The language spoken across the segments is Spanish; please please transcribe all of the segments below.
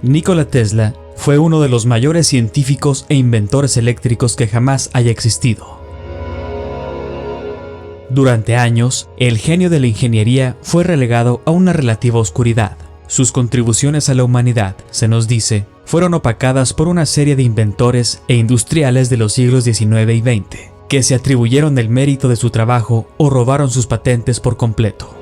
Nikola Tesla fue uno de los mayores científicos e inventores eléctricos que jamás haya existido. Durante años, el genio de la ingeniería fue relegado a una relativa oscuridad. Sus contribuciones a la humanidad, se nos dice, fueron opacadas por una serie de inventores e industriales de los siglos XIX y XX, que se atribuyeron el mérito de su trabajo o robaron sus patentes por completo.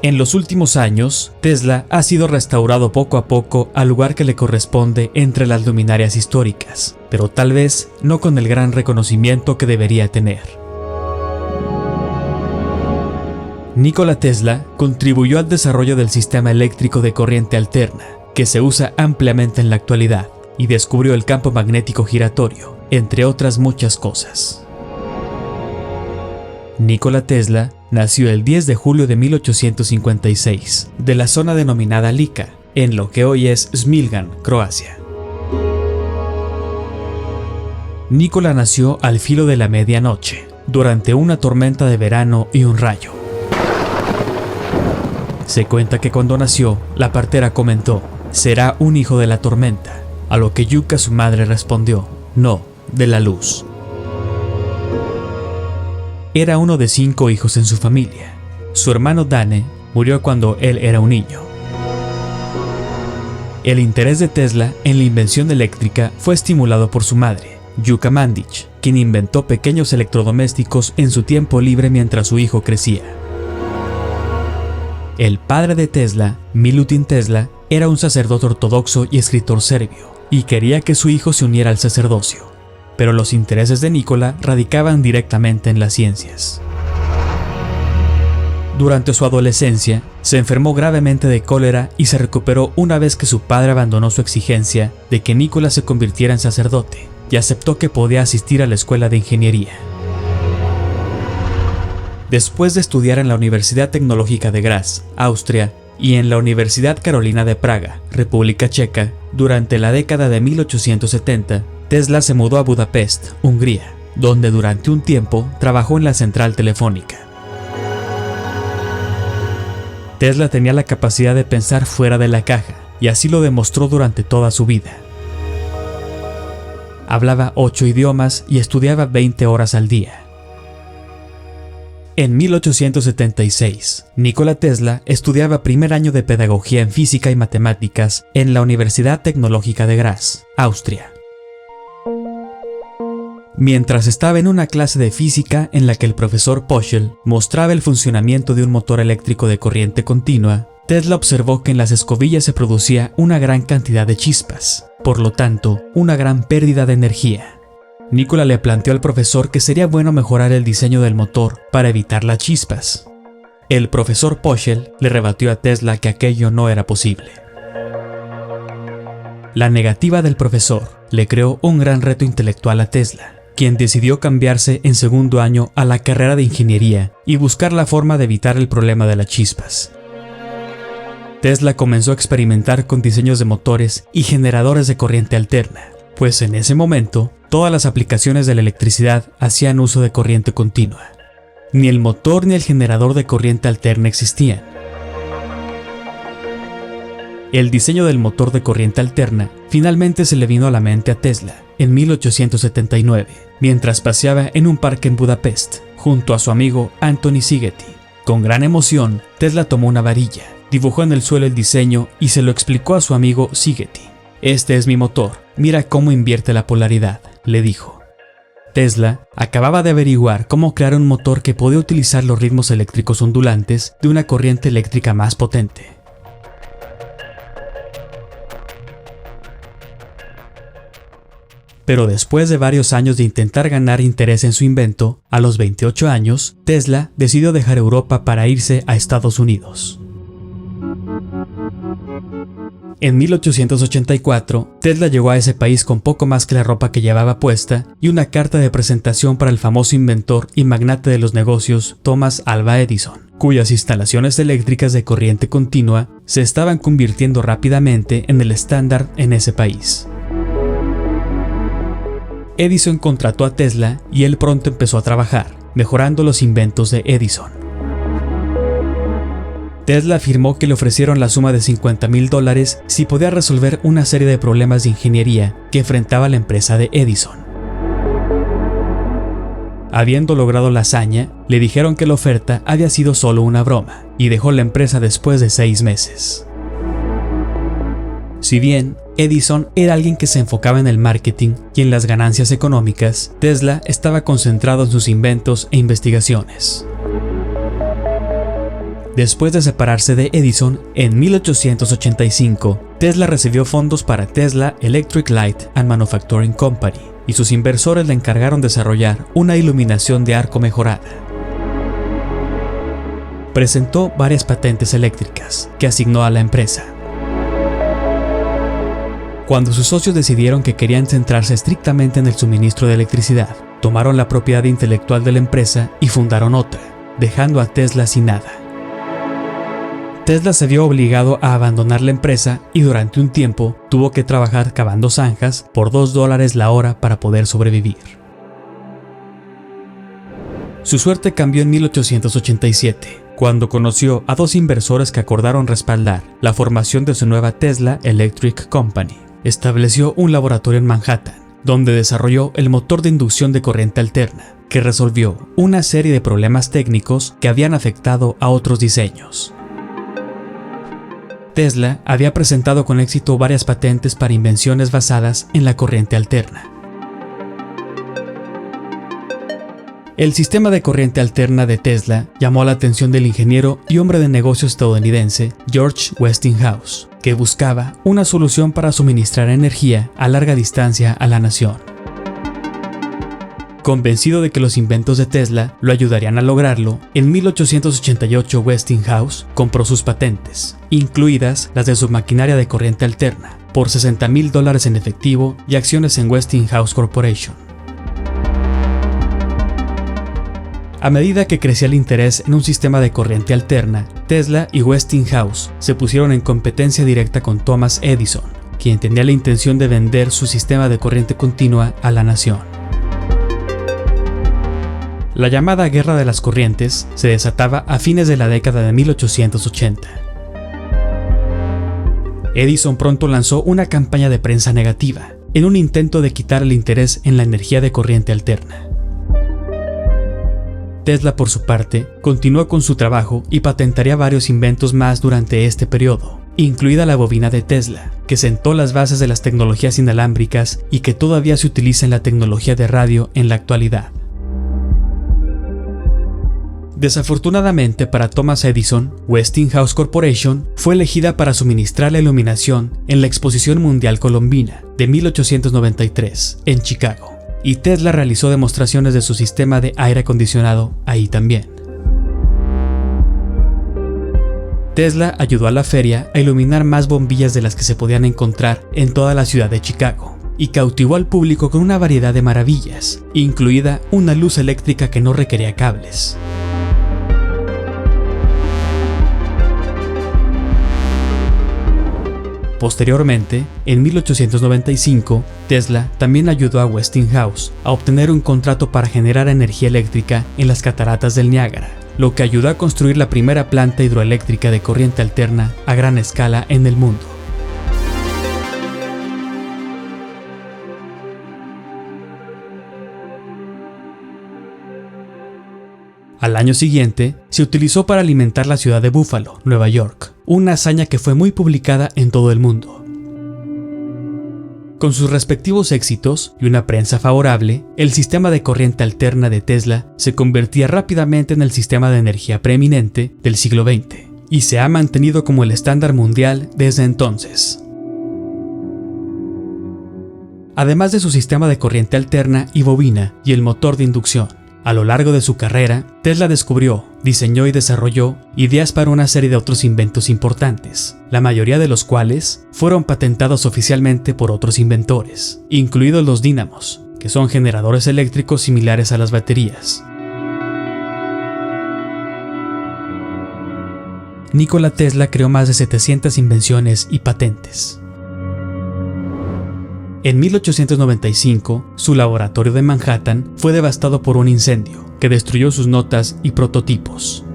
En los últimos años, Tesla ha sido restaurado poco a poco al lugar que le corresponde entre las luminarias históricas, pero tal vez no con el gran reconocimiento que debería tener. Nikola Tesla contribuyó al desarrollo del sistema eléctrico de corriente alterna, que se usa ampliamente en la actualidad, y descubrió el campo magnético giratorio, entre otras muchas cosas. Nikola Tesla nació el 10 de julio de 1856, de la zona denominada Lika, en lo que hoy es Smiljan, Croacia. Nikola nació al filo de la medianoche, durante una tormenta de verano y un rayo. Se cuenta que cuando nació, la partera comentó: «Será un hijo de la tormenta», a lo que Yuka, su madre, respondió: «No, de la luz». Era uno de 5 hijos en su familia. Su hermano Dane murió cuando él era un niño. El interés de Tesla en la invención eléctrica fue estimulado por su madre, Yuka Mandić, quien inventó pequeños electrodomésticos en su tiempo libre mientras su hijo crecía. El padre de Tesla, Milutin Tesla, era un sacerdote ortodoxo y escritor serbio, y quería que su hijo se uniera al sacerdocio. Pero los intereses de Nikola radicaban directamente en las ciencias. Durante su adolescencia, se enfermó gravemente de cólera y se recuperó una vez que su padre abandonó su exigencia de que Nikola se convirtiera en sacerdote y aceptó que podía asistir a la escuela de ingeniería. Después de estudiar en la Universidad Tecnológica de Graz, Austria, y en la Universidad Carolina de Praga, República Checa, durante la década de 1870, Tesla se mudó a Budapest, Hungría, donde durante un tiempo trabajó en la central telefónica. Tesla tenía la capacidad de pensar fuera de la caja, y así lo demostró durante toda su vida. Hablaba 8 idiomas y estudiaba 20 horas al día. En 1876, Nikola Tesla estudiaba primer año de pedagogía en física y matemáticas en la Universidad Tecnológica de Graz, Austria. Mientras estaba en una clase de física en la que el profesor Poschel mostraba el funcionamiento de un motor eléctrico de corriente continua, Tesla observó que en las escobillas se producía una gran cantidad de chispas, por lo tanto, una gran pérdida de energía. Nikola le planteó al profesor que sería bueno mejorar el diseño del motor para evitar las chispas. El profesor Poschel le rebatió a Tesla que aquello no era posible. La negativa del profesor le creó un gran reto intelectual a Tesla, quien decidió cambiarse en segundo año a la carrera de ingeniería y buscar la forma de evitar el problema de las chispas. Tesla comenzó a experimentar con diseños de motores y generadores de corriente alterna, pues en ese momento todas las aplicaciones de la electricidad hacían uso de corriente continua. Ni el motor ni el generador de corriente alterna existían. El diseño del motor de corriente alterna finalmente se le vino a la mente a Tesla en 1879, mientras paseaba en un parque en Budapest, junto a su amigo Anthony Szigeti. Con gran emoción, Tesla tomó una varilla, dibujó en el suelo el diseño y se lo explicó a su amigo Szigeti. «Este es mi motor, mira cómo invierte la polaridad», le dijo. Tesla acababa de averiguar cómo crear un motor que podía utilizar los ritmos eléctricos ondulantes de una corriente eléctrica más potente. Pero después de varios años de intentar ganar interés en su invento, a los 28 años, Tesla decidió dejar Europa para irse a Estados Unidos. En 1884, Tesla llegó a ese país con poco más que la ropa que llevaba puesta y una carta de presentación para el famoso inventor y magnate de los negocios Thomas Alva Edison, cuyas instalaciones eléctricas de corriente continua se estaban convirtiendo rápidamente en el estándar en ese país. Edison contrató a Tesla y él pronto empezó a trabajar, mejorando los inventos de Edison. Tesla afirmó que le ofrecieron la suma de $50,000 si podía resolver una serie de problemas de ingeniería que enfrentaba la empresa de Edison. Habiendo logrado la hazaña, le dijeron que la oferta había sido solo una broma y dejó la empresa después de 6 meses. Si bien Edison era alguien que se enfocaba en el marketing y en las ganancias económicas, Tesla estaba concentrado en sus inventos e investigaciones. Después de separarse de Edison, en 1885, Tesla recibió fondos para Tesla Electric Light and Manufacturing Company, y sus inversores le encargaron desarrollar una iluminación de arco mejorada. Presentó varias patentes eléctricas que asignó a la empresa. Cuando sus socios decidieron que querían centrarse estrictamente en el suministro de electricidad, tomaron la propiedad intelectual de la empresa y fundaron otra, dejando a Tesla sin nada. Tesla se vio obligado a abandonar la empresa y durante un tiempo tuvo que trabajar cavando zanjas por $2 la hora para poder sobrevivir. Su suerte cambió en 1887, cuando conoció a 2 inversores que acordaron respaldar la formación de su nueva Tesla Electric Company. Estableció un laboratorio en Manhattan, donde desarrolló el motor de inducción de corriente alterna, que resolvió una serie de problemas técnicos que habían afectado a otros diseños. Tesla había presentado con éxito varias patentes para invenciones basadas en la corriente alterna. El sistema de corriente alterna de Tesla llamó la atención del ingeniero y hombre de negocios estadounidense George Westinghouse, que buscaba una solución para suministrar energía a larga distancia a la nación. Convencido de que los inventos de Tesla lo ayudarían a lograrlo, en 1888 Westinghouse compró sus patentes, incluidas las de su maquinaria de corriente alterna, por $60,000 en efectivo y acciones en Westinghouse Corporation. A medida que crecía el interés en un sistema de corriente alterna, Tesla y Westinghouse se pusieron en competencia directa con Thomas Edison, quien tenía la intención de vender su sistema de corriente continua a la nación. La llamada Guerra de las Corrientes se desataba a fines de la década de 1880. Edison pronto lanzó una campaña de prensa negativa, en un intento de quitar el interés en la energía de corriente alterna. Tesla, por su parte, continuó con su trabajo y patentaría varios inventos más durante este periodo, incluida la bobina de Tesla, que sentó las bases de las tecnologías inalámbricas y que todavía se utiliza en la tecnología de radio en la actualidad. Desafortunadamente para Thomas Edison, Westinghouse Corporation fue elegida para suministrar la iluminación en la Exposición Mundial Colombina de 1893 en Chicago, y Tesla realizó demostraciones de su sistema de aire acondicionado ahí también. Tesla ayudó a la feria a iluminar más bombillas de las que se podían encontrar en toda la ciudad de Chicago, y cautivó al público con una variedad de maravillas, incluida una luz eléctrica que no requería cables. Posteriormente, en 1895, Tesla también ayudó a Westinghouse a obtener un contrato para generar energía eléctrica en las cataratas del Niágara, lo que ayudó a construir la primera planta hidroeléctrica de corriente alterna a gran escala en el mundo. Al año siguiente, se utilizó para alimentar la ciudad de Buffalo, Nueva York, una hazaña que fue muy publicada en todo el mundo. Con sus respectivos éxitos y una prensa favorable, el sistema de corriente alterna de Tesla se convertía rápidamente en el sistema de energía preeminente del siglo XX, y se ha mantenido como el estándar mundial desde entonces. Además de su sistema de corriente alterna y bobina y el motor de inducción, a lo largo de su carrera, Tesla descubrió, diseñó y desarrolló ideas para una serie de otros inventos importantes, la mayoría de los cuales fueron patentados oficialmente por otros inventores, incluidos los dínamos, que son generadores eléctricos similares a las baterías. Nikola Tesla creó más de 700 invenciones y patentes. En 1895, su laboratorio de Manhattan fue devastado por un incendio que destruyó sus notas y prototipos.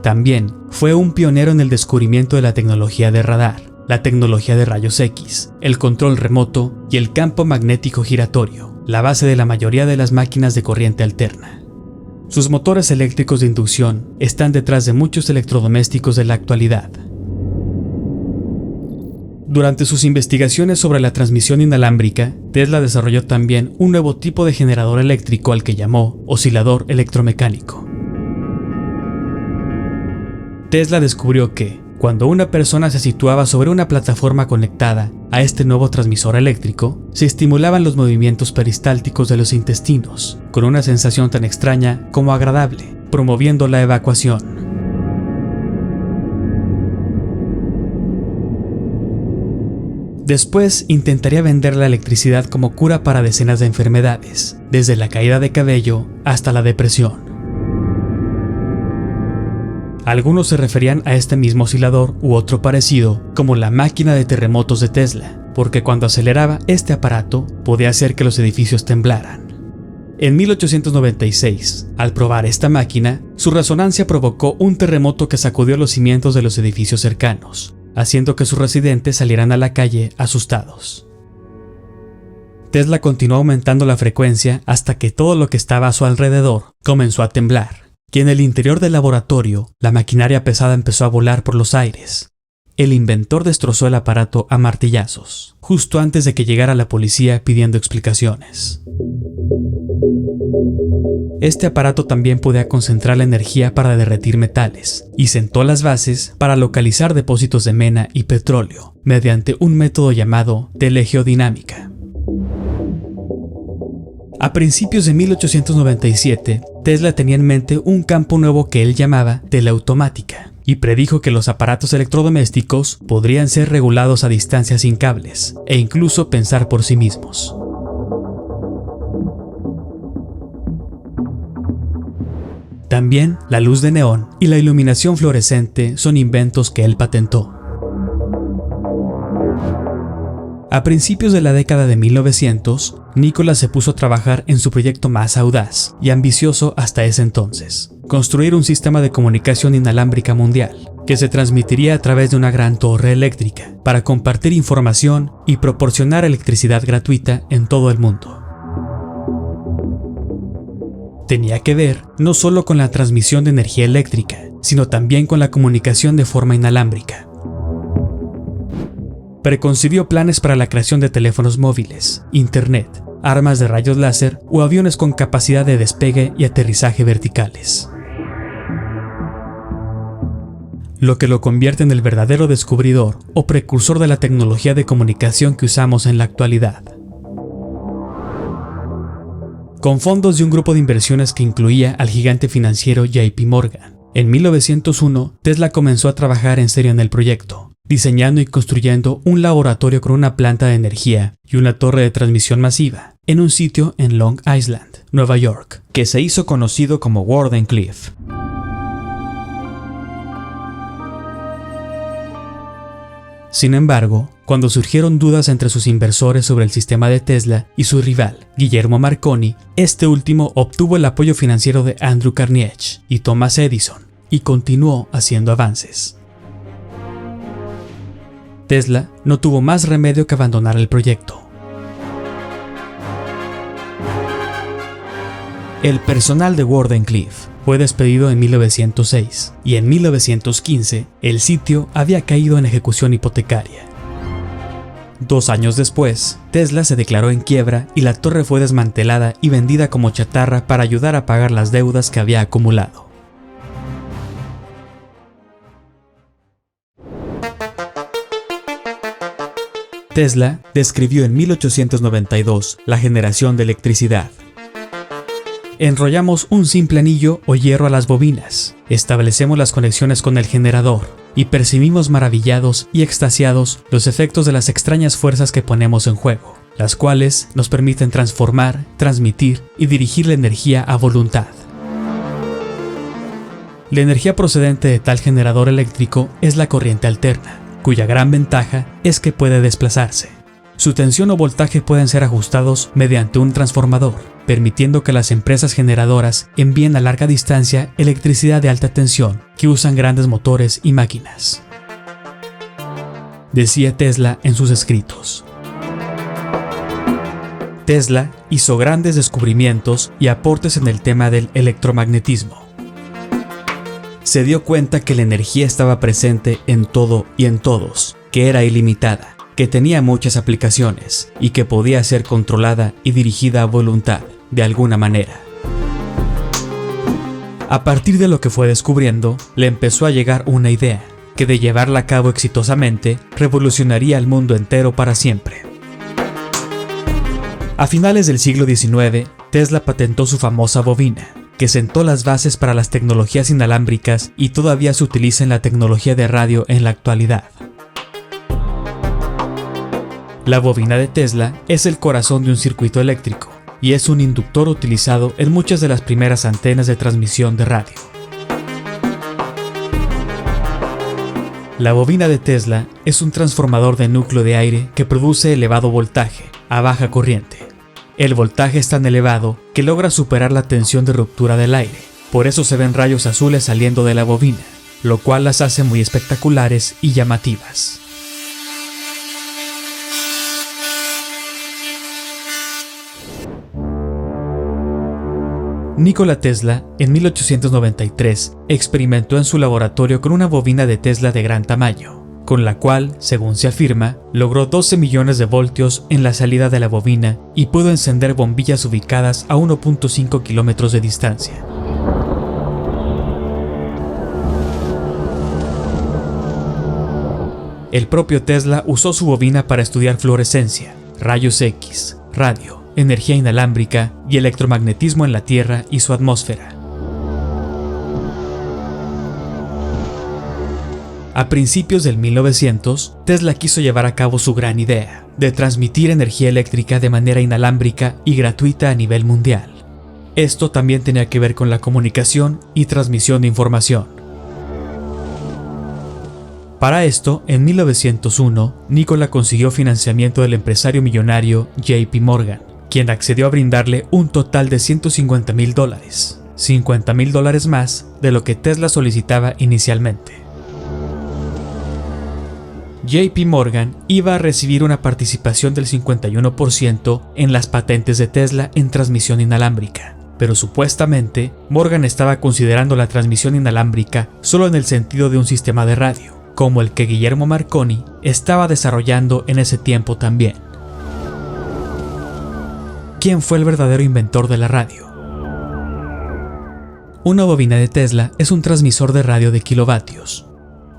También fue un pionero en el descubrimiento de la tecnología de radar, la tecnología de rayos X, el control remoto y el campo magnético giratorio, la base de la mayoría de las máquinas de corriente alterna. Sus motores eléctricos de inducción están detrás de muchos electrodomésticos de la actualidad. Durante sus investigaciones sobre la transmisión inalámbrica, Tesla desarrolló también un nuevo tipo de generador eléctrico al que llamó oscilador electromecánico. Tesla descubrió que, cuando una persona se situaba sobre una plataforma conectada a este nuevo transmisor eléctrico, se estimulaban los movimientos peristálticos de los intestinos, con una sensación tan extraña como agradable, promoviendo la evacuación. Después intentaría vender la electricidad como cura para decenas de enfermedades, desde la caída de cabello hasta la depresión. Algunos se referían a este mismo oscilador u otro parecido como la máquina de terremotos de Tesla, porque cuando aceleraba este aparato podía hacer que los edificios temblaran. En 1896, al probar esta máquina, su resonancia provocó un terremoto que sacudió los cimientos de los edificios cercanos, haciendo que sus residentes salieran a la calle asustados. Tesla continuó aumentando la frecuencia hasta que todo lo que estaba a su alrededor comenzó a temblar, y en el interior del laboratorio, la maquinaria pesada empezó a volar por los aires. El inventor destrozó el aparato a martillazos, justo antes de que llegara la policía pidiendo explicaciones. Este aparato también podía concentrar la energía para derretir metales, y sentó las bases para localizar depósitos de mena y petróleo, mediante un método llamado telegeodinámica. A principios de 1897, Tesla tenía en mente un campo nuevo que él llamaba teleautomática, y predijo que los aparatos electrodomésticos podrían ser regulados a distancia sin cables, e incluso pensar por sí mismos. También la luz de neón y la iluminación fluorescente son inventos que él patentó. A principios de la década de 1900, Nikola se puso a trabajar en su proyecto más audaz y ambicioso hasta ese entonces: construir un sistema de comunicación inalámbrica mundial, que se transmitiría a través de una gran torre eléctrica, para compartir información y proporcionar electricidad gratuita en todo el mundo. Tenía que ver no solo con la transmisión de energía eléctrica, sino también con la comunicación de forma inalámbrica. Preconcibió planes para la creación de teléfonos móviles, internet, armas de rayos láser o aviones con capacidad de despegue y aterrizaje verticales. Lo que lo convierte en el verdadero descubridor o precursor de la tecnología de comunicación que usamos en la actualidad. Con fondos de un grupo de inversiones que incluía al gigante financiero JP Morgan, en 1901 Tesla comenzó a trabajar en serio en el proyecto, diseñando y construyendo un laboratorio con una planta de energía y una torre de transmisión masiva en un sitio en Long Island, Nueva York, que se hizo conocido como Wardenclyffe. Sin embargo, cuando surgieron dudas entre sus inversores sobre el sistema de Tesla y su rival, Guillermo Marconi, este último obtuvo el apoyo financiero de Andrew Carnegie y Thomas Edison y continuó haciendo avances. Tesla no tuvo más remedio que abandonar el proyecto. El personal de Wardenclyffe fue despedido en 1906 y en 1915 el sitio había caído en ejecución hipotecaria. 2 años después, Tesla se declaró en quiebra y la torre fue desmantelada y vendida como chatarra para ayudar a pagar las deudas que había acumulado. Tesla describió en 1892 la generación de electricidad. Enrollamos un simple anillo o hierro a las bobinas, establecemos las conexiones con el generador y percibimos maravillados y extasiados los efectos de las extrañas fuerzas que ponemos en juego, las cuales nos permiten transformar, transmitir y dirigir la energía a voluntad. La energía procedente de tal generador eléctrico es la corriente alterna, cuya gran ventaja es que puede desplazarse. Su tensión o voltaje pueden ser ajustados mediante un transformador, permitiendo que las empresas generadoras envíen a larga distancia electricidad de alta tensión que usan grandes motores y máquinas. Decía Tesla en sus escritos. Tesla hizo grandes descubrimientos y aportes en el tema del electromagnetismo. Se dio cuenta que la energía estaba presente en todo y en todos, que era ilimitada, que tenía muchas aplicaciones y que podía ser controlada y dirigida a voluntad, de alguna manera. A partir de lo que fue descubriendo, le empezó a llegar una idea, que de llevarla a cabo exitosamente, revolucionaría al mundo entero para siempre. A finales del siglo XIX, Tesla patentó su famosa bobina, que sentó las bases para las tecnologías inalámbricas y todavía se utiliza en la tecnología de radio en la actualidad. La bobina de Tesla es el corazón de un circuito eléctrico y es un inductor utilizado en muchas de las primeras antenas de transmisión de radio. La bobina de Tesla es un transformador de núcleo de aire que produce elevado voltaje a baja corriente. El voltaje es tan elevado que logra superar la tensión de ruptura del aire, por eso se ven rayos azules saliendo de la bobina, lo cual las hace muy espectaculares y llamativas. Nikola Tesla, en 1893, experimentó en su laboratorio con una bobina de Tesla de gran tamaño, con la cual, según se afirma, logró 12 millones de voltios en la salida de la bobina y pudo encender bombillas ubicadas a 1.5 kilómetros de distancia. El propio Tesla usó su bobina para estudiar fluorescencia, rayos X, radio, energía inalámbrica y electromagnetismo en la Tierra y su atmósfera. A principios del 1900, Tesla quiso llevar a cabo su gran idea, de transmitir energía eléctrica de manera inalámbrica y gratuita a nivel mundial. Esto también tenía que ver con la comunicación y transmisión de información. Para esto, en 1901, Nikola consiguió financiamiento del empresario millonario JP Morgan, quien accedió a brindarle un total de $150,000, $50,000 más de lo que Tesla solicitaba inicialmente. JP Morgan iba a recibir una participación del 51% en las patentes de Tesla en transmisión inalámbrica, pero supuestamente Morgan estaba considerando la transmisión inalámbrica solo en el sentido de un sistema de radio, como el que Guillermo Marconi estaba desarrollando en ese tiempo también. ¿Quién fue el verdadero inventor de la radio? Una bobina de Tesla es un transmisor de radio de kilovatios.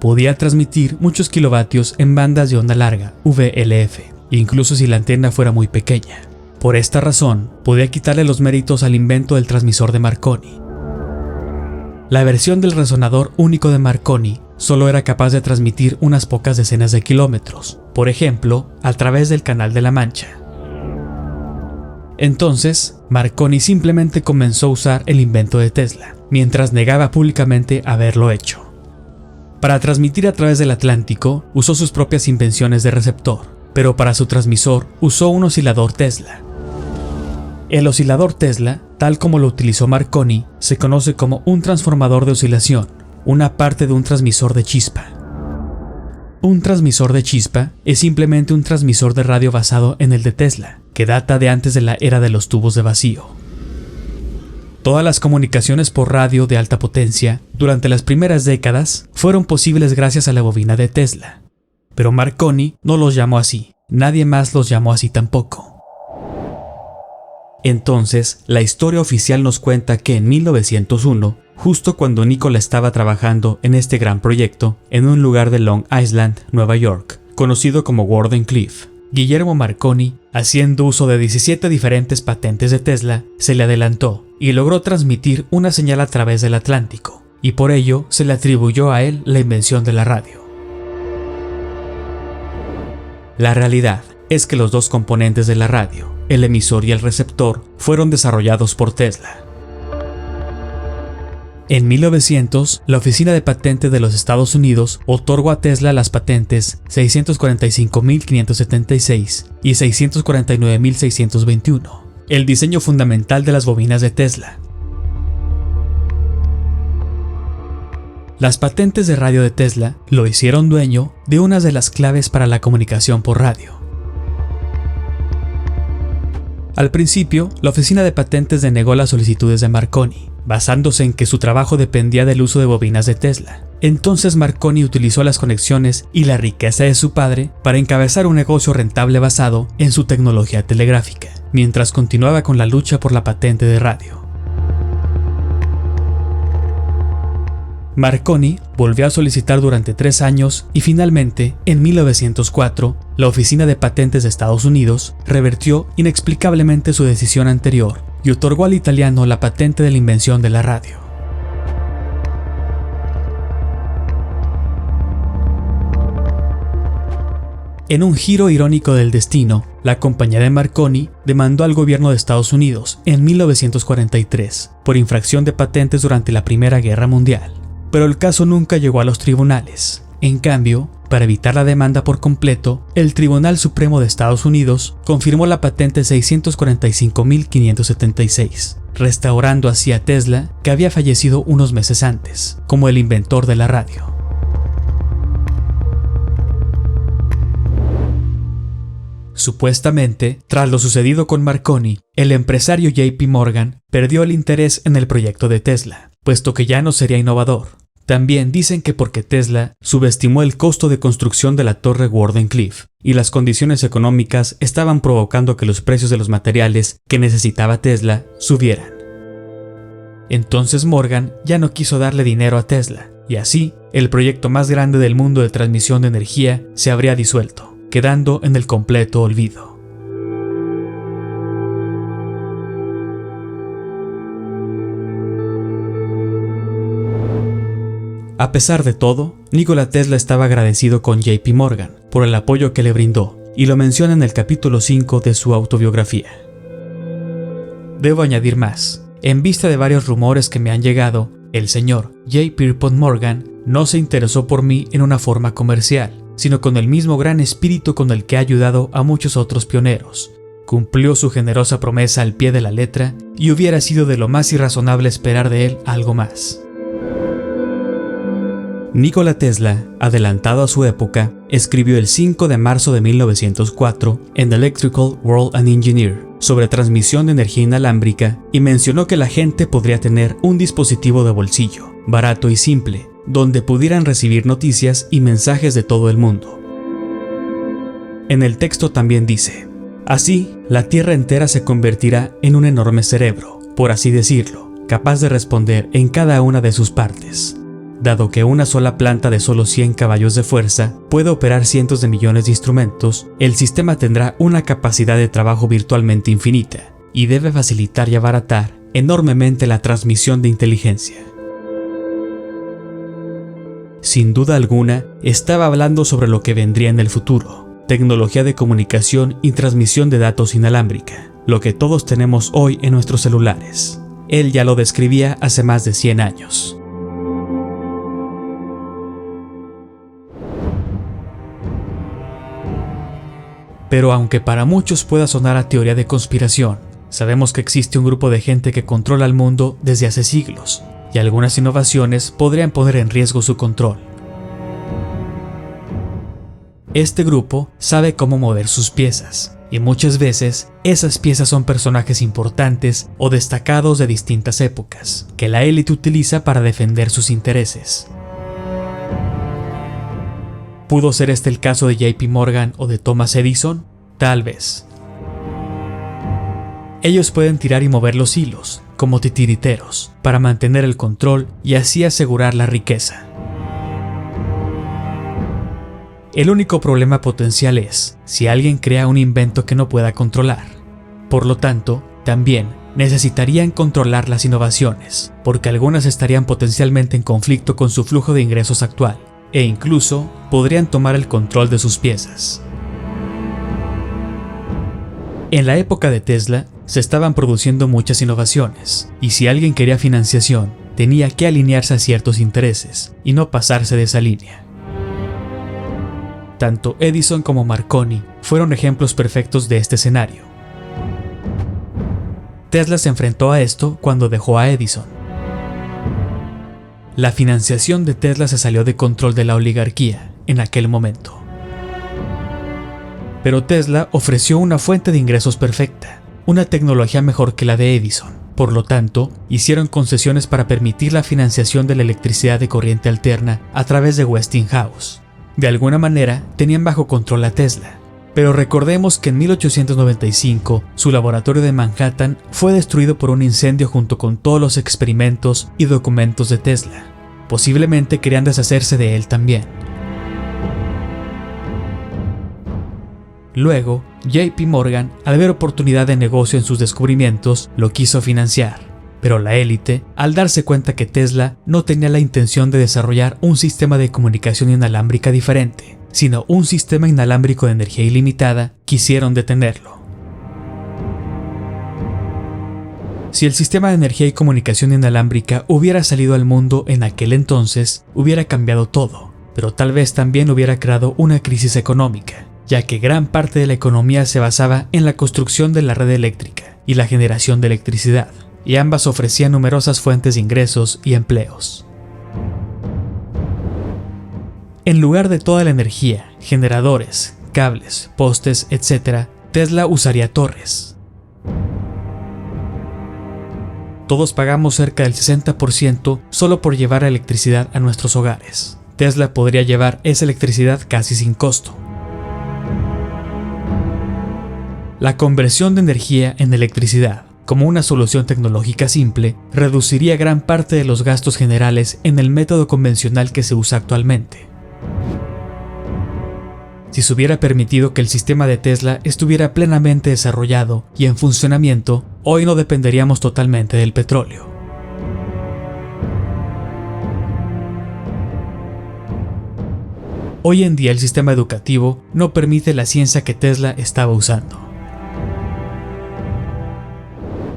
Podía transmitir muchos kilovatios en bandas de onda larga, VLF, incluso si la antena fuera muy pequeña. Por esta razón, podía quitarle los méritos al invento del transmisor de Marconi. La versión del resonador único de Marconi solo era capaz de transmitir unas pocas decenas de kilómetros, por ejemplo, a través del Canal de la Mancha. Entonces, Marconi simplemente comenzó a usar el invento de Tesla, mientras negaba públicamente haberlo hecho. Para transmitir a través del Atlántico, usó sus propias invenciones de receptor, pero para su transmisor usó un oscilador Tesla. El oscilador Tesla, tal como lo utilizó Marconi, se conoce como un transformador de oscilación, una parte de un transmisor de chispa. Un transmisor de chispa es simplemente un transmisor de radio basado en el de Tesla, que data de antes de la era de los tubos de vacío. Todas las comunicaciones por radio de alta potencia durante las primeras décadas fueron posibles gracias a la bobina de Tesla. Pero Marconi no los llamó así, nadie más los llamó así tampoco. Entonces, la historia oficial nos cuenta que en 1901, justo cuando Nikola estaba trabajando en este gran proyecto, en un lugar de Long Island, Nueva York, conocido como Wardenclyffe, Guillermo Marconi, haciendo uso de 17 diferentes patentes de Tesla, se le adelantó y logró transmitir una señal a través del Atlántico, y por ello se le atribuyó a él la invención de la radio. La realidad es que los dos componentes de la radio, el emisor y el receptor, fueron desarrollados por Tesla. En 1900, la Oficina de Patentes de los Estados Unidos otorgó a Tesla las patentes 645.576 y 649.621, el diseño fundamental de las bobinas de Tesla. Las patentes de radio de Tesla lo hicieron dueño de una de las claves para la comunicación por radio. Al principio, la oficina de patentes denegó las solicitudes de Marconi, basándose en que su trabajo dependía del uso de bobinas de Tesla. Entonces Marconi utilizó las conexiones y la riqueza de su padre para encabezar un negocio rentable basado en su tecnología telegráfica, mientras continuaba con la lucha por la patente de radio. Marconi volvió a solicitar durante 3 años y finalmente, en 1904, la Oficina de Patentes de Estados Unidos revertió inexplicablemente su decisión anterior y otorgó al italiano la patente de la invención de la radio. En un giro irónico del destino, la compañía de Marconi demandó al gobierno de Estados Unidos en 1943 por infracción de patentes durante la Primera Guerra Mundial. Pero el caso nunca llegó a los tribunales. En cambio, para evitar la demanda por completo, el Tribunal Supremo de Estados Unidos confirmó la patente 645.576, restaurando así a Tesla, que había fallecido unos meses antes, como el inventor de la radio. Supuestamente, tras lo sucedido con Marconi, el empresario JP Morgan perdió el interés en el proyecto de Tesla, puesto que ya no sería innovador. También dicen que porque Tesla subestimó el costo de construcción de la torre Wardenclyffe y las condiciones económicas estaban provocando que los precios de los materiales que necesitaba Tesla subieran. Entonces Morgan ya no quiso darle dinero a Tesla, y así el proyecto más grande del mundo de transmisión de energía se habría disuelto, quedando en el completo olvido. A pesar de todo, Nikola Tesla estaba agradecido con JP Morgan por el apoyo que le brindó, y lo menciona en el capítulo 5 de su autobiografía. Debo añadir más. En vista de varios rumores que me han llegado, el señor J. Pierpont Morgan no se interesó por mí en una forma comercial, sino con el mismo gran espíritu con el que ha ayudado a muchos otros pioneros. Cumplió su generosa promesa al pie de la letra y hubiera sido de lo más irrazonable esperar de él algo más. Nikola Tesla, adelantado a su época, escribió el 5 de marzo de 1904 en The Electrical World and Engineer sobre transmisión de energía inalámbrica y mencionó que la gente podría tener un dispositivo de bolsillo, barato y simple, donde pudieran recibir noticias y mensajes de todo el mundo. En el texto también dice: así, la Tierra entera se convertirá en un enorme cerebro, por así decirlo, capaz de responder en cada una de sus partes. Dado que una sola planta de solo 100 caballos de fuerza puede operar cientos de millones de instrumentos, el sistema tendrá una capacidad de trabajo virtualmente infinita y debe facilitar y abaratar enormemente la transmisión de inteligencia. Sin duda alguna, estaba hablando sobre lo que vendría en el futuro: tecnología de comunicación y transmisión de datos inalámbrica, lo que todos tenemos hoy en nuestros celulares. Él ya lo describía hace más de 100 años. Pero aunque para muchos pueda sonar a teoría de conspiración, sabemos que existe un grupo de gente que controla el mundo desde hace siglos, y algunas innovaciones podrían poner en riesgo su control. Este grupo sabe cómo mover sus piezas, y muchas veces esas piezas son personajes importantes o destacados de distintas épocas, que la élite utiliza para defender sus intereses. ¿Pudo ser este el caso de JP Morgan o de Thomas Edison? Tal vez. Ellos pueden tirar y mover los hilos, como titiriteros, para mantener el control y así asegurar la riqueza. El único problema potencial es si alguien crea un invento que no pueda controlar. Por lo tanto, también necesitarían controlar las innovaciones, porque algunas estarían potencialmente en conflicto con su flujo de ingresos actual, e incluso podrían tomar el control de sus piezas. En la época de Tesla, se estaban produciendo muchas innovaciones, y si alguien quería financiación, tenía que alinearse a ciertos intereses y no pasarse de esa línea. Tanto Edison como Marconi fueron ejemplos perfectos de este escenario. Tesla se enfrentó a esto cuando dejó a Edison. La financiación de Tesla se salió de control de la oligarquía en aquel momento. Pero Tesla ofreció una fuente de ingresos perfecta, una tecnología mejor que la de Edison. Por lo tanto, hicieron concesiones para permitir la financiación de la electricidad de corriente alterna a través de Westinghouse. De alguna manera, tenían bajo control a Tesla. Pero recordemos que en 1895, su laboratorio de Manhattan fue destruido por un incendio junto con todos los experimentos y documentos de Tesla. Posiblemente querían deshacerse de él también. Luego, JP Morgan, al ver oportunidad de negocio en sus descubrimientos, lo quiso financiar. Pero la élite, al darse cuenta que Tesla no tenía la intención de desarrollar un sistema de comunicación inalámbrica diferente, sino un sistema inalámbrico de energía ilimitada, quisieron detenerlo. Si el sistema de energía y comunicación inalámbrica hubiera salido al mundo en aquel entonces, hubiera cambiado todo, pero tal vez también hubiera creado una crisis económica, ya que gran parte de la economía se basaba en la construcción de la red eléctrica y la generación de electricidad, y ambas ofrecían numerosas fuentes de ingresos y empleos. En lugar de toda la energía, generadores, cables, postes, etc., Tesla usaría torres. Todos pagamos cerca del 60% solo por llevar la electricidad a nuestros hogares. Tesla podría llevar esa electricidad casi sin costo. La conversión de energía en electricidad, como una solución tecnológica simple, reduciría gran parte de los gastos generales en el método convencional que se usa actualmente. Si se hubiera permitido que el sistema de Tesla estuviera plenamente desarrollado y en funcionamiento, hoy no dependeríamos totalmente del petróleo. Hoy en día el sistema educativo no permite la ciencia que Tesla estaba usando.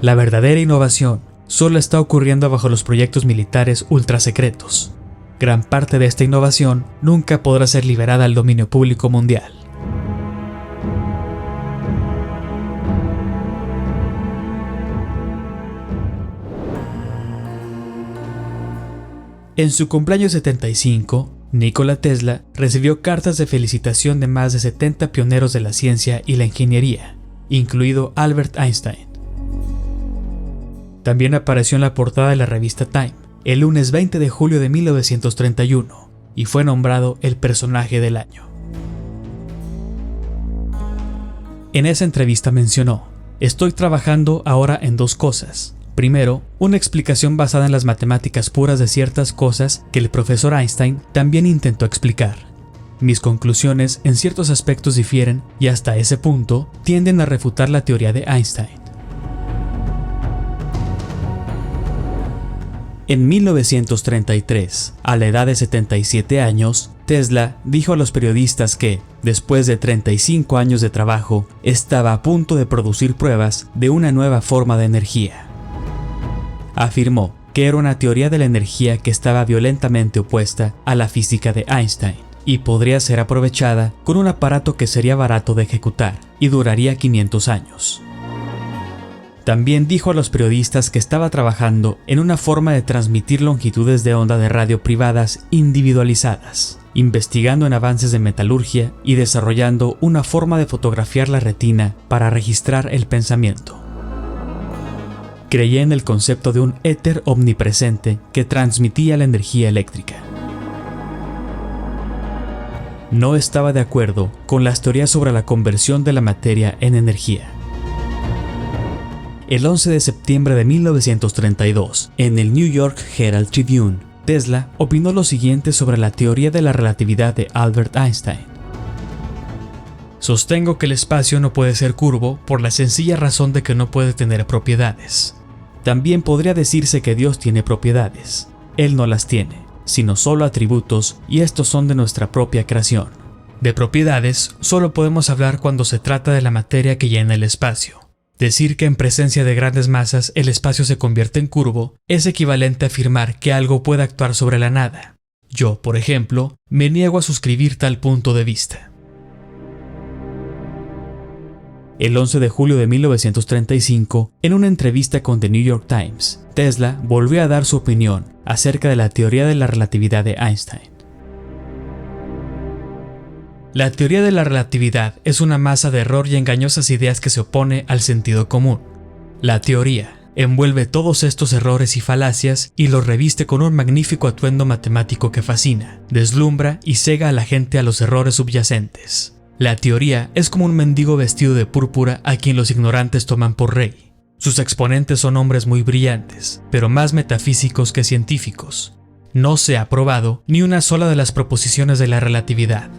La verdadera innovación solo está ocurriendo bajo los proyectos militares ultrasecretos. Gran parte de esta innovación nunca podrá ser liberada al dominio público mundial. En su cumpleaños 75, Nikola Tesla recibió cartas de felicitación de más de 70 pioneros de la ciencia y la ingeniería, incluido Albert Einstein. También apareció en la portada de la revista Time el lunes 20 de julio de 1931 y fue nombrado el personaje del año. En esa entrevista mencionó: "Estoy trabajando ahora en dos cosas. Primero, una explicación basada en las matemáticas puras de ciertas cosas que el profesor Einstein también intentó explicar. Mis conclusiones en ciertos aspectos difieren y hasta ese punto tienden a refutar la teoría de Einstein". En 1933, a la edad de 77 años, Tesla dijo a los periodistas que, después de 35 años de trabajo, estaba a punto de producir pruebas de una nueva forma de energía. Afirmó que era una teoría de la energía que estaba violentamente opuesta a la física de Einstein y podría ser aprovechada con un aparato que sería barato de ejecutar y duraría 500 años. También dijo a los periodistas que estaba trabajando en una forma de transmitir longitudes de onda de radio privadas individualizadas, investigando en avances de metalurgia y desarrollando una forma de fotografiar la retina para registrar el pensamiento. Creía en el concepto de un éter omnipresente que transmitía la energía eléctrica. No estaba de acuerdo con las teorías sobre la conversión de la materia en energía. El 11 de septiembre de 1932, en el New York Herald Tribune, Tesla opinó lo siguiente sobre la teoría de la relatividad de Albert Einstein. "Sostengo que el espacio no puede ser curvo por la sencilla razón de que no puede tener propiedades. También podría decirse que Dios tiene propiedades. Él no las tiene, sino solo atributos, y estos son de nuestra propia creación. De propiedades solo podemos hablar cuando se trata de la materia que llena el espacio. Decir que en presencia de grandes masas el espacio se convierte en curvo es equivalente a afirmar que algo puede actuar sobre la nada. Yo, por ejemplo, me niego a suscribir tal punto de vista". El 11 de julio de 1935, en una entrevista con The New York Times, Tesla volvió a dar su opinión acerca de la teoría de la relatividad de Einstein. La teoría de la relatividad es una masa de error y engañosas ideas que se opone al sentido común. La teoría envuelve todos estos errores y falacias y los reviste con un magnífico atuendo matemático que fascina, deslumbra y cega a la gente a los errores subyacentes. La teoría es como un mendigo vestido de púrpura a quien los ignorantes toman por rey. Sus exponentes son hombres muy brillantes, pero más metafísicos que científicos. No se ha probado ni una sola de las proposiciones de la relatividad.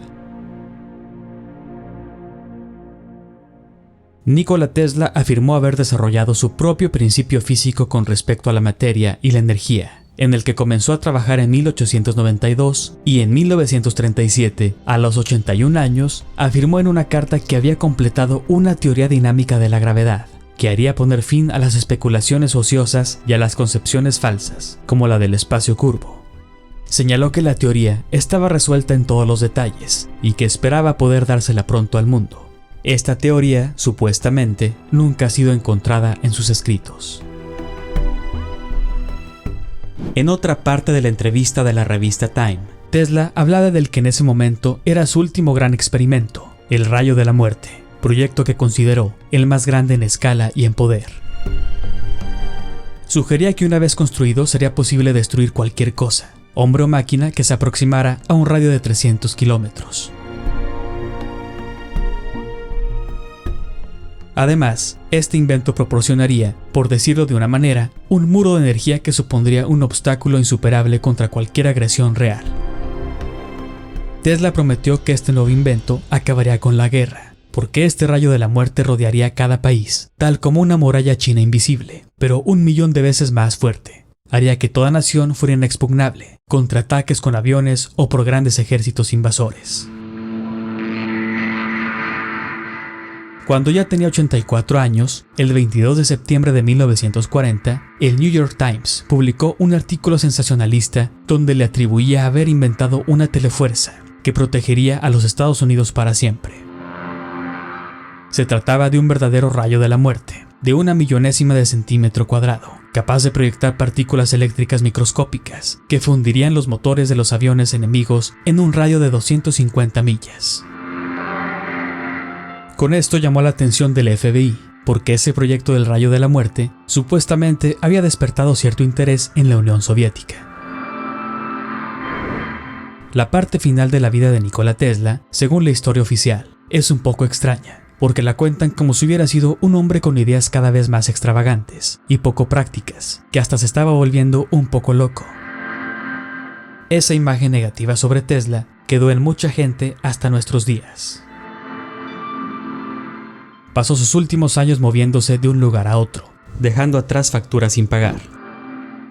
Nikola Tesla afirmó haber desarrollado su propio principio físico con respecto a la materia y la energía, en el que comenzó a trabajar en 1892 y en 1937, a los 81 años, afirmó en una carta que había completado una teoría dinámica de la gravedad, que haría poner fin a las especulaciones ociosas y a las concepciones falsas, como la del espacio curvo. Señaló que la teoría estaba resuelta en todos los detalles y que esperaba poder dársela pronto al mundo. Esta teoría, supuestamente, nunca ha sido encontrada en sus escritos. En otra parte de la entrevista de la revista Time, Tesla hablaba del que en ese momento era su último gran experimento, el rayo de la muerte, proyecto que consideró el más grande en escala y en poder. Sugería que una vez construido sería posible destruir cualquier cosa, hombre o máquina que se aproximara a un radio de 300 kilómetros. Además, este invento proporcionaría, por decirlo de una manera, un muro de energía que supondría un obstáculo insuperable contra cualquier agresión real. Tesla prometió que este nuevo invento acabaría con la guerra, porque este rayo de la muerte rodearía a cada país, tal como una muralla china invisible, pero 1.000.000 de veces más fuerte. Haría que toda nación fuera inexpugnable, contra ataques con aviones o por grandes ejércitos invasores. Cuando ya tenía 84 años, el 22 de septiembre de 1940, el New York Times publicó un artículo sensacionalista donde le atribuía haber inventado una telefuerza que protegería a los Estados Unidos para siempre. Se trataba de un verdadero rayo de la muerte, de 1/1000ª de centímetro cuadrado, capaz de proyectar partículas eléctricas microscópicas que fundirían los motores de los aviones enemigos en un radio de 250 millas. Con esto llamó la atención del FBI, porque ese proyecto del rayo de la muerte supuestamente había despertado cierto interés en la Unión Soviética. La parte final de la vida de Nikola Tesla, según la historia oficial, es un poco extraña, porque la cuentan como si hubiera sido un hombre con ideas cada vez más extravagantes y poco prácticas, que hasta se estaba volviendo un poco loco. Esa imagen negativa sobre Tesla quedó en mucha gente hasta nuestros días. Pasó sus últimos años moviéndose de un lugar a otro, dejando atrás facturas sin pagar.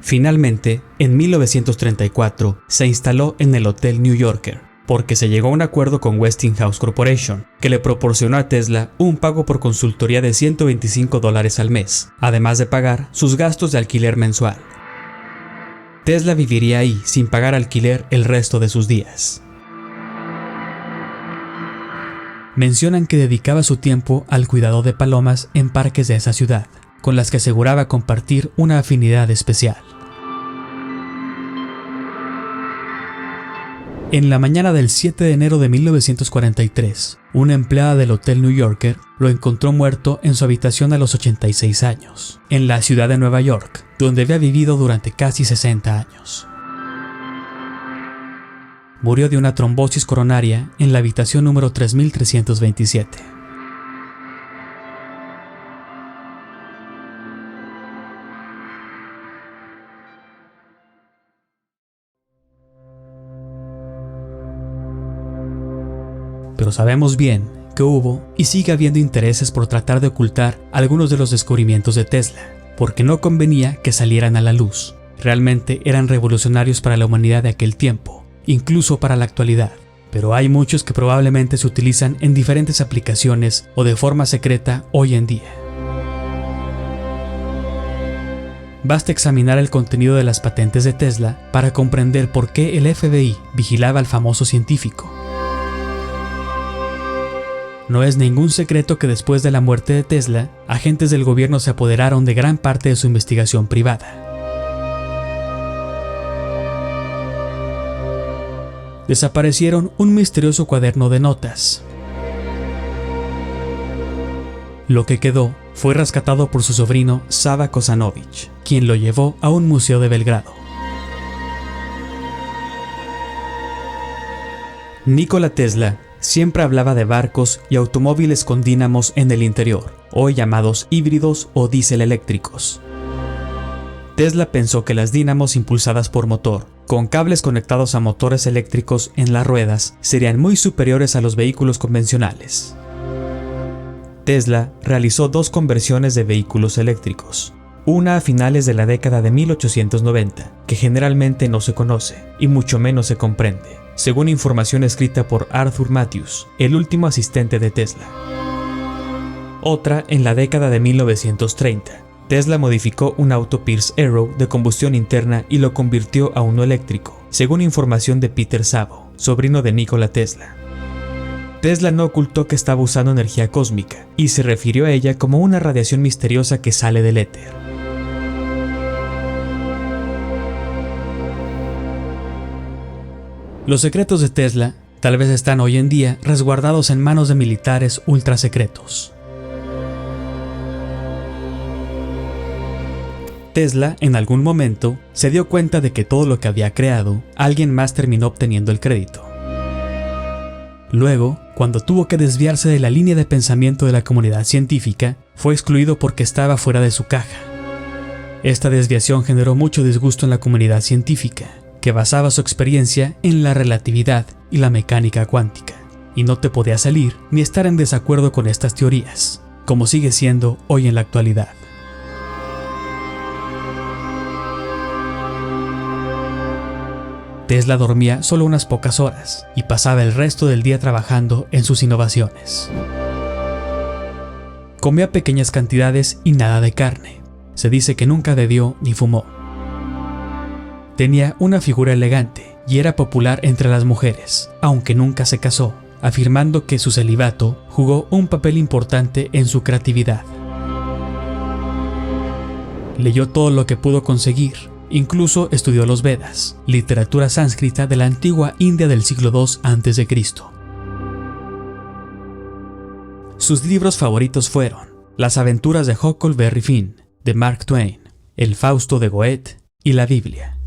Finalmente, en 1934, se instaló en el Hotel New Yorker, porque se llegó a un acuerdo con Westinghouse Corporation, que le proporcionó a Tesla un pago por consultoría de $125 al mes, además de pagar sus gastos de alquiler mensual. Tesla viviría ahí sin pagar alquiler el resto de sus días. Mencionan que dedicaba su tiempo al cuidado de palomas en parques de esa ciudad, con las que aseguraba compartir una afinidad especial. En la mañana del 7 de enero de 1943, una empleada del Hotel New Yorker lo encontró muerto en su habitación a los 86 años, en la ciudad de Nueva York, donde había vivido durante casi 60 años. Murió de una trombosis coronaria en la habitación número 3327. Pero sabemos bien que hubo y sigue habiendo intereses por tratar de ocultar algunos de los descubrimientos de Tesla, porque no convenía que salieran a la luz. Realmente eran revolucionarios para la humanidad de aquel tiempo, incluso para la actualidad, pero hay muchos que probablemente se utilizan en diferentes aplicaciones o de forma secreta hoy en día. Basta examinar el contenido de las patentes de Tesla para comprender por qué el FBI vigilaba al famoso científico. No es ningún secreto que después de la muerte de Tesla, agentes del gobierno se apoderaron de gran parte de su investigación privada. Desaparecieron un misterioso cuaderno de notas. Lo que quedó fue rescatado por su sobrino Sava Kosanovich, quien lo llevó a un museo de Belgrado. Nikola Tesla siempre hablaba de barcos y automóviles con dínamos en el interior, hoy llamados híbridos o diésel eléctricos. Tesla pensó que las dínamos impulsadas por motor, con cables conectados a motores eléctricos en las ruedas, serían muy superiores a los vehículos convencionales. Tesla realizó 2 conversiones de vehículos eléctricos, una a finales de la década de 1890, que generalmente no se conoce y mucho menos se comprende, según información escrita por Arthur Matthews, el último asistente de Tesla. Otra en la década de 1930. Tesla modificó un auto Pierce Arrow de combustión interna y lo convirtió a uno eléctrico, según información de Peter Szabo, sobrino de Nikola Tesla. Tesla no ocultó que estaba usando energía cósmica y se refirió a ella como una radiación misteriosa que sale del éter. Los secretos de Tesla tal vez están hoy en día resguardados en manos de militares ultra secretos. Tesla, en algún momento, se dio cuenta de que todo lo que había creado, alguien más terminó obteniendo el crédito. Luego, cuando tuvo que desviarse de la línea de pensamiento de la comunidad científica, fue excluido porque estaba fuera de su caja. Esta desviación generó mucho disgusto en la comunidad científica, que basaba su experiencia en la relatividad y la mecánica cuántica, y no te podía salir ni estar en desacuerdo con estas teorías, como sigue siendo hoy en la actualidad. Tesla dormía solo unas pocas horas y pasaba el resto del día trabajando en sus innovaciones. Comía pequeñas cantidades y nada de carne. Se dice que nunca bebió ni fumó. Tenía una figura elegante y era popular entre las mujeres, aunque nunca se casó, afirmando que su celibato jugó un papel importante en su creatividad. Leyó todo lo que pudo conseguir. Incluso estudió los Vedas, literatura sánscrita de la antigua India del siglo II a.C. Sus libros favoritos fueron Las aventuras de Huckleberry Finn, de Mark Twain, El Fausto de Goethe y la Biblia.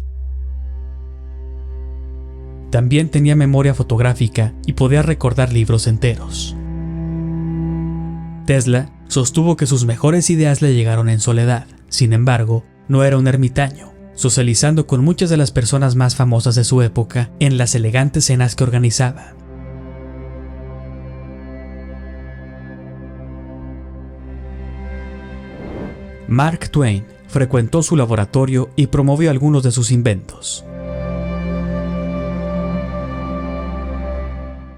También tenía memoria fotográfica y podía recordar libros enteros. Tesla sostuvo que sus mejores ideas le llegaron en soledad. Sin embargo, no era un ermitaño, socializando con muchas de las personas más famosas de su época en las elegantes cenas que organizaba. Mark Twain frecuentó su laboratorio y promovió algunos de sus inventos.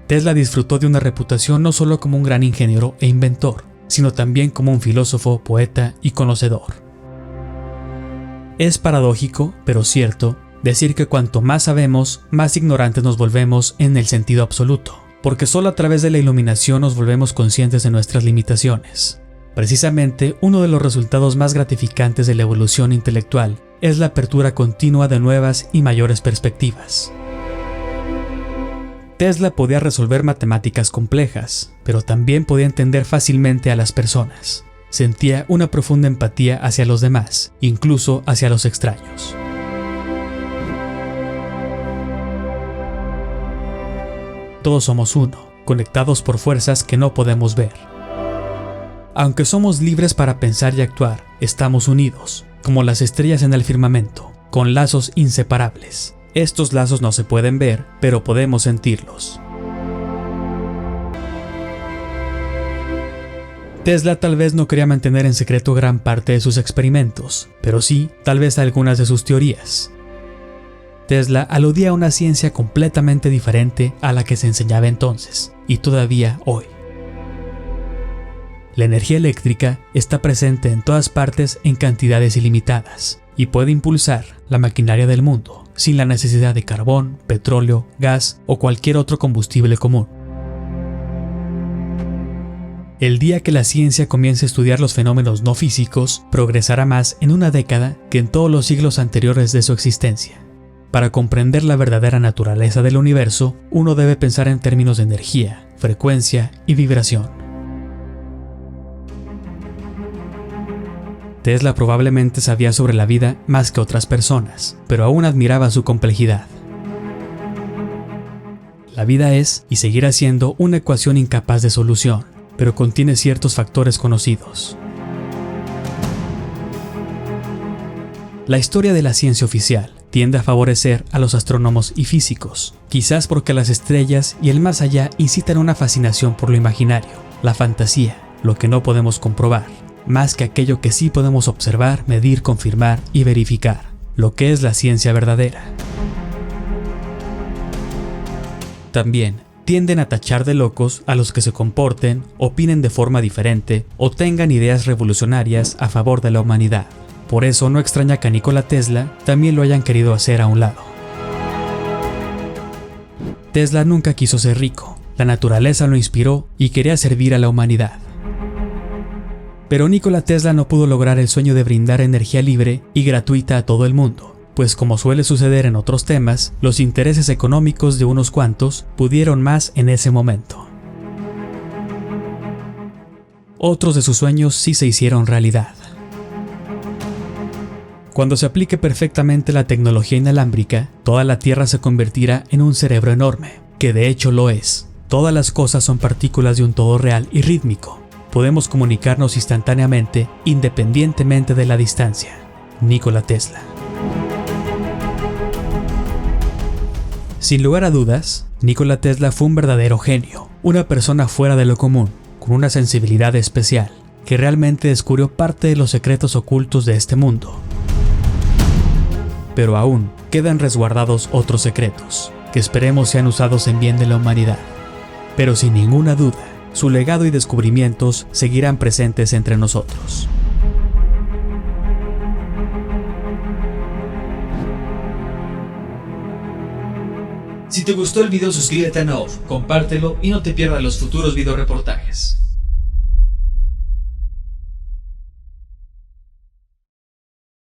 Tesla disfrutó de una reputación no solo como un gran ingeniero e inventor, sino también como un filósofo, poeta y conocedor. Es paradójico, pero cierto, decir que cuanto más sabemos, más ignorantes nos volvemos en el sentido absoluto, porque solo a través de la iluminación nos volvemos conscientes de nuestras limitaciones. Precisamente, uno de los resultados más gratificantes de la evolución intelectual es la apertura continua de nuevas y mayores perspectivas. Tesla podía resolver matemáticas complejas, pero también podía entender fácilmente a las personas. Sentía una profunda empatía hacia los demás, incluso hacia los extraños. Todos somos uno, conectados por fuerzas que no podemos ver. Aunque somos libres para pensar y actuar, estamos unidos, como las estrellas en el firmamento, con lazos inseparables. Estos lazos no se pueden ver, pero podemos sentirlos. Tesla tal vez no quería mantener en secreto gran parte de sus experimentos, pero sí, tal vez algunas de sus teorías. Tesla aludía a una ciencia completamente diferente a la que se enseñaba entonces, y todavía hoy. La energía eléctrica está presente en todas partes en cantidades ilimitadas, y puede impulsar la maquinaria del mundo, sin la necesidad de carbón, petróleo, gas o cualquier otro combustible común. El día que la ciencia comience a estudiar los fenómenos no físicos, progresará más en una década que en todos los siglos anteriores de su existencia. Para comprender la verdadera naturaleza del universo, uno debe pensar en términos de energía, frecuencia y vibración. Tesla probablemente sabía sobre la vida más que otras personas, pero aún admiraba su complejidad. La vida es, y seguirá siendo, una ecuación incapaz de solución, pero contiene ciertos factores conocidos. La historia de la ciencia oficial tiende a favorecer a los astrónomos y físicos, quizás porque las estrellas y el más allá incitan una fascinación por lo imaginario, la fantasía, lo que no podemos comprobar, más que aquello que sí podemos observar, medir, confirmar y verificar, lo que es la ciencia verdadera. También tienden a tachar de locos a los que se comporten, opinen de forma diferente o tengan ideas revolucionarias a favor de la humanidad. Por eso no extraña que a Nikola Tesla también lo hayan querido hacer a un lado. Tesla nunca quiso ser rico, la naturaleza lo inspiró y quería servir a la humanidad. Pero Nikola Tesla no pudo lograr el sueño de brindar energía libre y gratuita a todo el mundo, pues como suele suceder en otros temas, los intereses económicos de unos cuantos pudieron más en ese momento. Otros de sus sueños sí se hicieron realidad. Cuando se aplique perfectamente la tecnología inalámbrica, toda la Tierra se convertirá en un cerebro enorme, que de hecho lo es. Todas las cosas son partículas de un todo real y rítmico. Podemos comunicarnos instantáneamente, independientemente de la distancia. Nikola Tesla. Sin lugar a dudas, Nikola Tesla fue un verdadero genio, una persona fuera de lo común, con una sensibilidad especial, que realmente descubrió parte de los secretos ocultos de este mundo. Pero aún quedan resguardados otros secretos, que esperemos sean usados en bien de la humanidad. Pero sin ninguna duda, su legado y descubrimientos seguirán presentes entre nosotros. Si te gustó el video, suscríbete a Nov, compártelo y no te pierdas los futuros videoreportajes.